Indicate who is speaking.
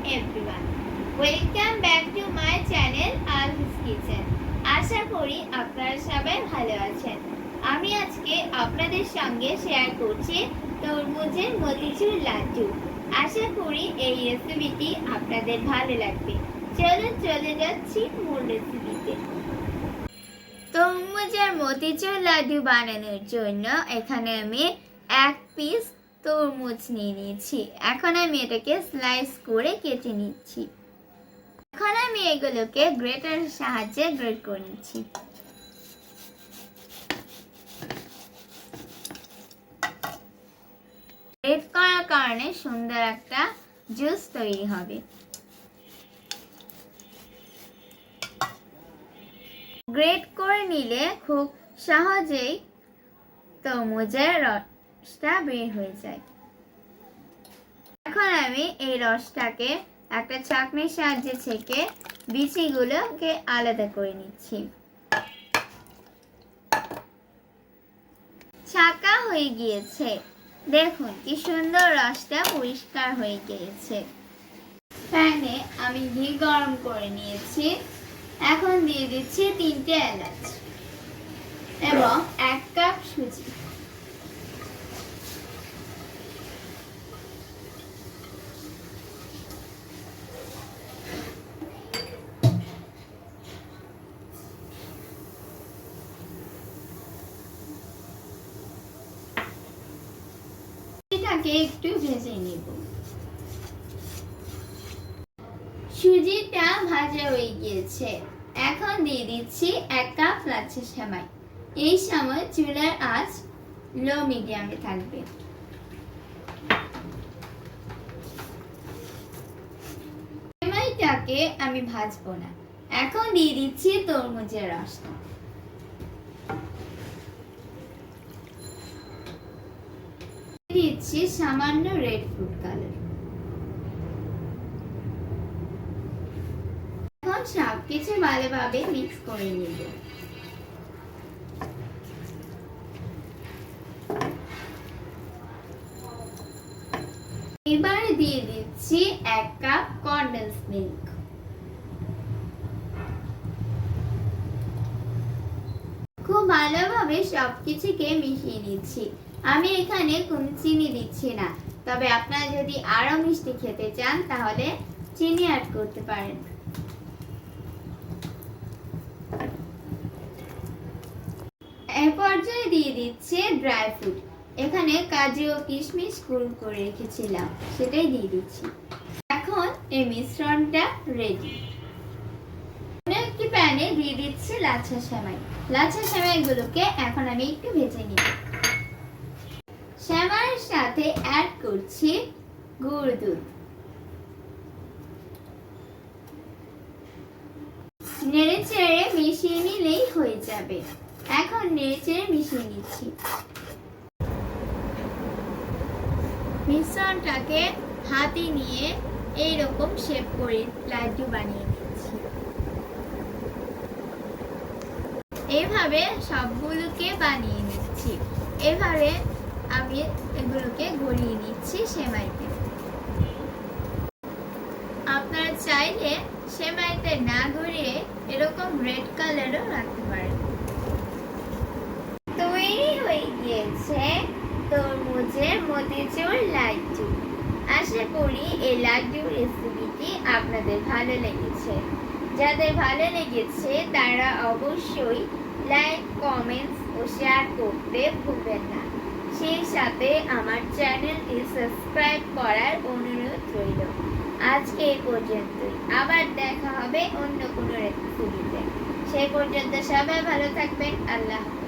Speaker 1: everyone. Welcome back to my channel Al's Kitchen. আশা করি আপনারা সবাই ভালো আছেন। আমি আজকে আপনাদের সঙ্গে শেয়ার করছি তরমুজের মতিচুর লাড্ডু। আশা করি এই রেসিপিটি আপনাদের ভালো লাগবে। চলুন চলে যাচ্ছি মূল রেসিপিতে। তরমুজের মতিচুর লাড্ডু বানানোর জন্য এখানে আমি 1 পিস তরমুজ নিয়ে নিয়েছি। এখন আমি এটাকে স্লাইস করে কেটে নিচ্ছি। এখন আমি এগুলোকে গ্রেটারের সাহায্যে গ্রেট করে নিচ্ছি। গ্রেট করার কারণে সুন্দর একটা জুস তৈরি হবে। গ্রেট করে নিলে খুব সহজেই তরমুজের রসটা বের হয়ে যায়। এখন আমি এই রসটাকে একটা চাকনির সাহায্যে ছেঁকে বিচিগুলোকে আলাদা করে নিচ্ছি। ছাঁকা হয়ে গিয়েছে, দেখুন কি সুন্দর রসটা পরিষ্কার হয়ে গিয়েছে। প্যানে আমি ঘি গরম করে নিয়েছি। এখন দিয়ে দিচ্ছি 3টে এলাচ এবং 1 কাপ সুজি। এটাকে একটু ভেজে নেব। সুজিটা ভাজা হয়ে গিয়েছে। এখন দিয়ে দিচ্ছি 1 কাপ লাচ্ছা সেমাই। এই সময় চুলার আঁচ লো মিডিয়ামে থাকবে। সেমাইটাকে আমি ভাজবো না। এখন দিয়ে দিচ্ছি তরমুজের রসটা। দিচ্ছি সামান্য রেড ফুড কালার। এখন সবকিছু ভালোভাবে মিক্স করে নেব। এবার দিয়ে দিচ্ছি 1 কাপ কনডেন্স মিল্ক। খুব ভালোভাবে সবকিছুকে মিশিয়ে নিচ্ছি। আমি এখানে কোনো চিনি দিচ্ছি না, তবে আপনারা যদি আরো মিষ্টি খেতে চান তাহলে চিনি অ্যাড করতে পারেন। এই পর্যায়ে দিয়ে দিচ্ছি ড্রাই ফ্রুট। এখানে কাজু ও কিশমিশ গুঁড়ো করে রেখেছিলাম, সেটাই দিয়ে দিচ্ছি। এখন এই মিশ্রণটা রেডি। একটি প্যানে দিয়ে দিচ্ছি লাচ্ছা সেমাই। লাচ্ছা সেমাইগুলোকে এখন আমি একটু ভেজে নিব। সেমাইয়ের সাথে অ্যাড করছি গুঁড়ো দুধ। নেড়েচেড়ে মিশিয়ে নিলেই হয়ে যাবে। এখন নেড়েচেড়ে মিশিয়ে নিচ্ছি। মিশ্রণটাকে হাতে নিয়ে এইরকম শেপ করে লাড্ডু বানিয়ে নিচ্ছি। এভাবে সবগুলোকে বানিয়ে নিচ্ছি। এভাবে আমি এগুলোকে গড়িয়ে নিচ্ছি সেমাইতে। আপনারা চাইলে সেমাইতে না গড়িয়ে এরকম রেড কালারও রাখতে পারেন। তৈরি হয়ে গিয়েছে তরমুজের মতিচুর লাড্ডু। আশা করি এই লাড্ডু রেসিপিটি আপনাদের ভালো লেগেছে। যাদের ভালো লেগেছে তারা অবশ্যই লাইক, কমেন্টস ও শেয়ার করতে ভুলবেন না। সেই সাথে আমার চ্যানেলটি সাবস্ক্রাইব করার অনুরোধ রইল। আজকে এই পর্যন্তই। আবার দেখা হবে অন্য কোনো রেসিপিতে। সেই পর্যন্ত সবাই ভালো থাকবেন। আল্লাহ হাফেজ।